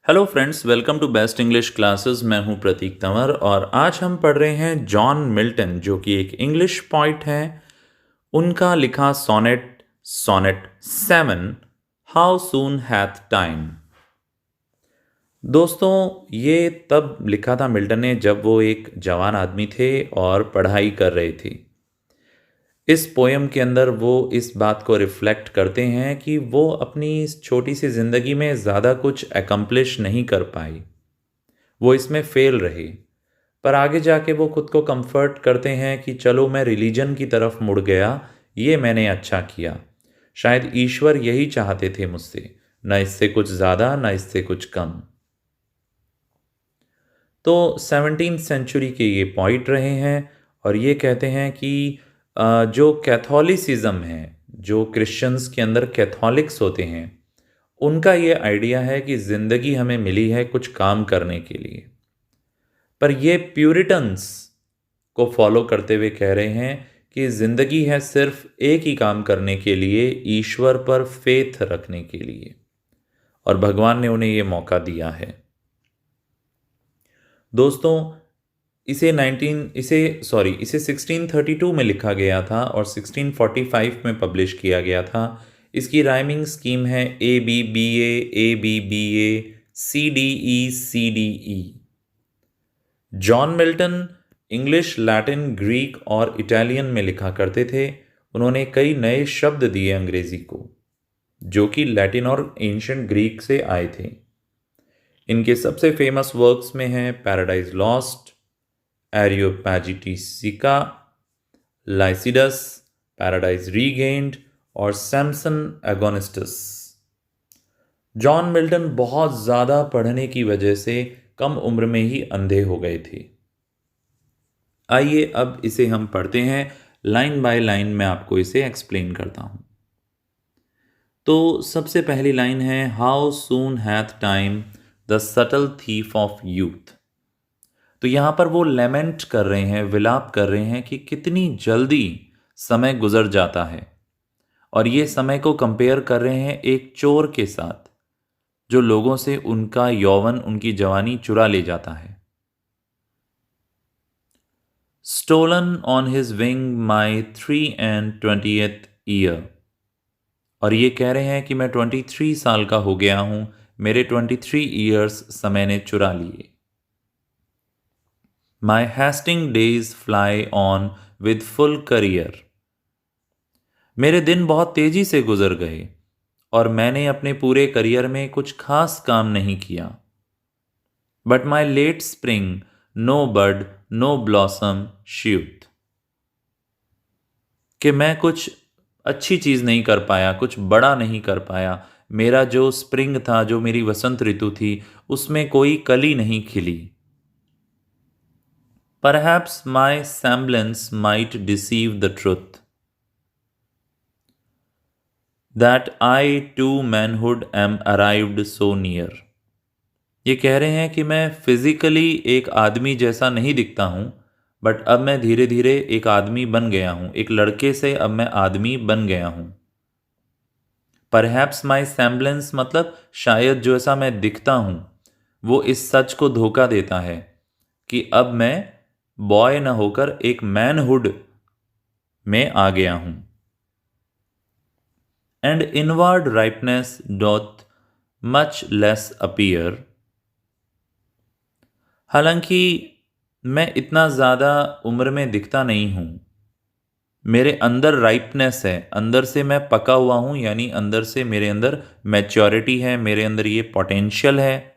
Hello friends, welcome to best English classes. मैं हूं प्रतीक तंवर और आज हम पढ़ रहे हैं जॉन मिल्टन, जो कि एक इंग्लिश पोइट हैं। उनका लिखा sonnet sonnet 7, how soon hath time. दोस्तों, ये तब लिखा था मिल्टन ने जब वो एक जवान आदमी थे और पढ़ाई कर रहे थे। इस पोयम के अंदर वो इस बात को रिफ्लेक्ट करते हैं कि वो अपनी इस छोटी सी ज़िंदगी में ज़्यादा कुछ एकम्प्लिश नहीं कर पाए, वो इसमें फेल रहे। पर आगे जाके वो खुद को कंफर्ट करते हैं कि चलो मैं रिलीजन की तरफ मुड़ गया, ये मैंने अच्छा किया। शायद ईश्वर यही चाहते थे मुझसे, न इससे कुछ ज़्यादा न इससे कुछ कम। तो 17th सेंचुरी के ये पॉइंट रहे हैं और ये कहते हैं कि जो कैथोलिसिज्म है, जो क्रिश्चियंस के अंदर कैथोलिक्स होते हैं, उनका ये आइडिया है कि ज़िंदगी हमें मिली है कुछ काम करने के लिए। पर ये प्यूरिटन्स को फॉलो करते हुए कह रहे हैं कि ज़िंदगी है सिर्फ एक ही काम करने के लिए, ईश्वर पर फेथ रखने के लिए, और भगवान ने उन्हें ये मौका दिया है। दोस्तों, इसे 1632 में लिखा गया था और 1645 में पब्लिश किया गया था। इसकी राइमिंग स्कीम है ABBA CDE। John Milton English, Latin, Greek और इटालियन में लिखा करते थे। उन्होंने कई नए शब्द दिए अंग्रेजी को, जो कि लैटिन और एंशिएंट ग्रीक से आए थे। इनके सबसे फेमस वर्क्स में हैं पैराडाइज लॉस्ट, एरियोपैजिटिका, लाइसिडस, पैराडाइज रीगेन्ड और सैमसन एगोनिस्टस। जॉन मिल्टन बहुत ज़्यादा पढ़ने की वजह से कम उम्र में ही अंधे हो गए थे। आइए अब इसे हम पढ़ते हैं, लाइन बाय लाइन मैं आपको इसे एक्सप्लेन करता हूं। तो सबसे पहली लाइन है, how soon hath time the subtle thief of youth. तो यहां पर वो लेमेंट कर रहे हैं, विलाप कर रहे हैं कि कितनी जल्दी समय गुजर जाता है, और ये समय को कंपेयर कर रहे हैं एक चोर के साथ, जो लोगों से उनका यौवन, उनकी जवानी चुरा ले जाता है। Stolen on his wing my 23 year। और ये कह रहे हैं कि मैं 23 साल का हो गया हूं, मेरे 23 ईयर्स समय ने चुरा लिए। My hasting days fly on with full career। मेरे दिन बहुत तेजी से गुजर गए और मैंने अपने पूरे करियर में कुछ खास काम नहीं किया। But my late spring, no bud, no blossom shoot। कि मैं कुछ अच्छी चीज़ नहीं कर पाया, कुछ बड़ा नहीं कर पाया। मेरा जो स्प्रिंग था, जो मेरी वसंत ऋतु थी, उसमें कोई कली नहीं खिली। Perhaps my semblance might deceive the truth that I to manhood am arrived so near। ये कह रहे हैं कि मैं फिजिकली एक आदमी जैसा नहीं दिखता हूँ, बट अब मैं धीरे धीरे एक आदमी बन गया हूँ, एक लड़के से अब मैं आदमी बन गया हूँ। परहैप्स माई सेम्बलेंस मतलब शायद जो ऐसा मैं दिखता हूँ, वो इस सच को धोखा देता है कि अब मैं बॉय न होकर एक मैनहुड में आ गया हूँ। And inward ripeness doth much less appear. हालांकि मैं इतना ज़्यादा उम्र में दिखता नहीं हूँ, मेरे अंदर राइपनेस है, अंदर से मैं पका हुआ हूँ, यानी अंदर से मेरे अंदर मैच्योरिटी है, मेरे अंदर ये पोटेंशियल है।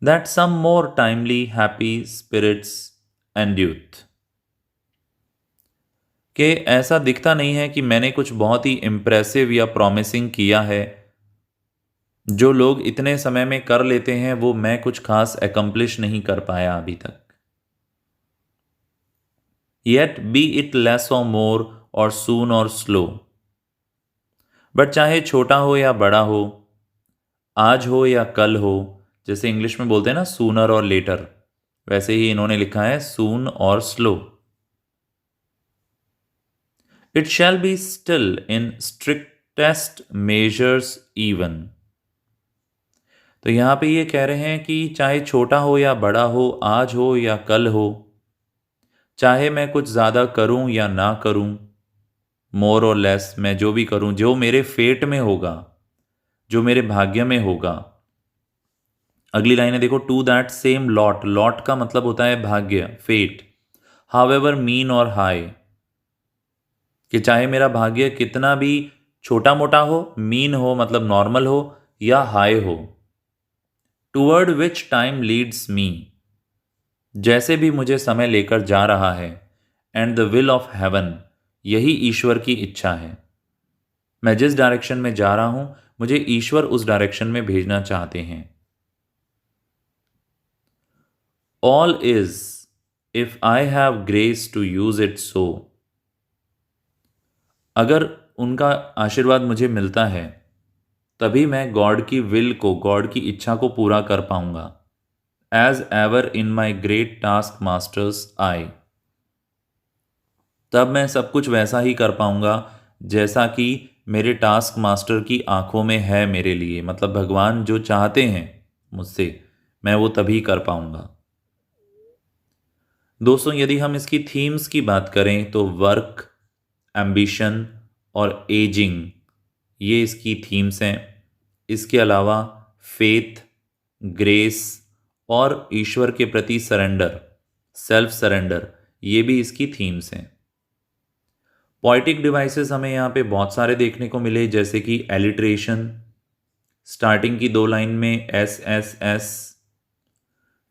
That some more timely happy spirits and youth. कि ऐसा दिखता नहीं है कि मैंने कुछ बहुत ही इम्प्रेसिव या प्रॉमिसिंग किया है। जो लोग इतने समय में कर लेते हैं, वो मैं कुछ खास एकम्प्लिश नहीं कर पाया अभी तक। Yet be it less or more or soon or slow। But चाहे छोटा हो या बड़ा हो, आज हो या कल हो, जैसे इंग्लिश में बोलते हैं ना सूनर और लेटर, वैसे ही इन्होंने लिखा है सून और slow. It shall be still in strict test measures even. तो यहाँ पे ये कह रहे हैं कि चाहे छोटा हो या बड़ा हो, आज हो या कल हो, चाहे मैं कुछ ज़्यादा करूँ या ना करूँ, मोर और लेस मैं जो भी करूँ, जो मेरे फेट में होगा, जो मेरे भाग्य में होगा। अगली लाइन है देखो, to that same lot, lot का मतलब होता है भाग्य, फेट, हाउएवर मीन और हाई, कि चाहे मेरा भाग्य कितना भी छोटा मोटा हो, मीन हो मतलब नॉर्मल हो, या हाई हो, toward which time leads me, जैसे भी मुझे समय लेकर जा रहा है, and the will of haven, यही ईश्वर की इच्छा है। मैं जिस डायरेक्शन में जा रहा हूं, मुझे ईश्वर उस डायरेक्शन में भेजना चाहते हैं। All is if I have grace to use it so, अगर उनका आशीर्वाद मुझे मिलता है तभी मैं गॉड की विल को, गॉड की इच्छा को पूरा कर पाऊंगा। As ever in my great task masters eye, तब मैं सब कुछ वैसा ही कर पाऊंगा जैसा कि मेरे टास्क मास्टर की आंखों में है मेरे लिए, मतलब भगवान जो चाहते हैं मुझसे, मैं वो तभी कर पाऊंगा। दोस्तों, यदि हम इसकी थीम्स की बात करें तो वर्क, एम्बिशन और एजिंग, ये इसकी थीम्स हैं। इसके अलावा फेथ, ग्रेस और ईश्वर के प्रति सरेंडर, सेल्फ सरेंडर, ये भी इसकी थीम्स हैं। पोइटिक डिवाइसेस हमें यहाँ पे बहुत सारे देखने को मिले, जैसे कि एलिट्रेशन, स्टार्टिंग की 2 लाइन में एस एस एस,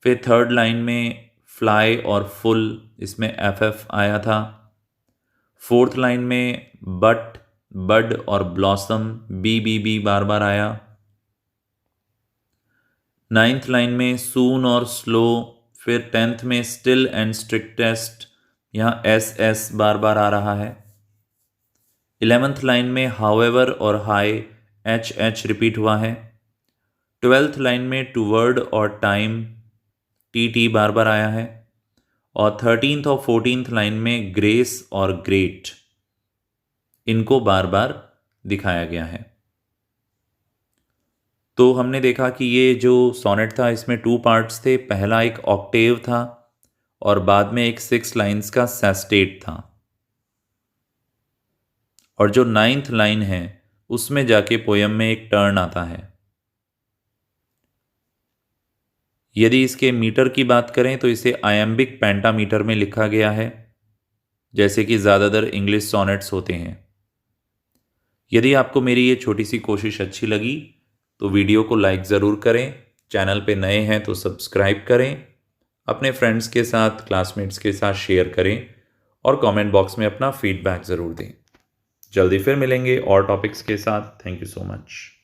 फिर 3rd लाइन में फ्लाई और फुल, इसमें एफ एफ आया था। 4th लाइन में बट, बड और ब्लॉसम, बी बी बी बार बार आया। 9th लाइन में सून और स्लो, फिर 10th में स्टिल एंड स्ट्रिक्टेस्ट, यहाँ एस एस बार बार आ रहा है। 11th लाइन में हाउएवर और हाई, एच एच रिपीट हुआ है। 12th लाइन में टूवर्ड और टाइम, टी टी बार बार आया है। और 13th और 14th लाइन में ग्रेस और ग्रेट, इनको बार बार दिखाया गया है। तो हमने देखा कि ये जो सोनेट था इसमें 2 पार्ट्स थे। पहला एक ऑक्टेव था और बाद में एक 6 लाइन्स का सेस्टेट था, और जो 9th लाइन है उसमें जाके पोयम में एक टर्न आता है। यदि इसके मीटर की बात करें तो इसे आयम्बिक पेंटामीटर में लिखा गया है, जैसे कि ज़्यादातर इंग्लिश सोनेट्स होते हैं। यदि आपको मेरी ये छोटी सी कोशिश अच्छी लगी तो वीडियो को लाइक ज़रूर करें, चैनल पे नए हैं तो सब्सक्राइब करें, अपने फ्रेंड्स के साथ, क्लासमेट्स के साथ शेयर करें और कमेंट बॉक्स में अपना फीडबैक ज़रूर दें। जल्दी फिर मिलेंगे और टॉपिक्स के साथ। Thank you so much.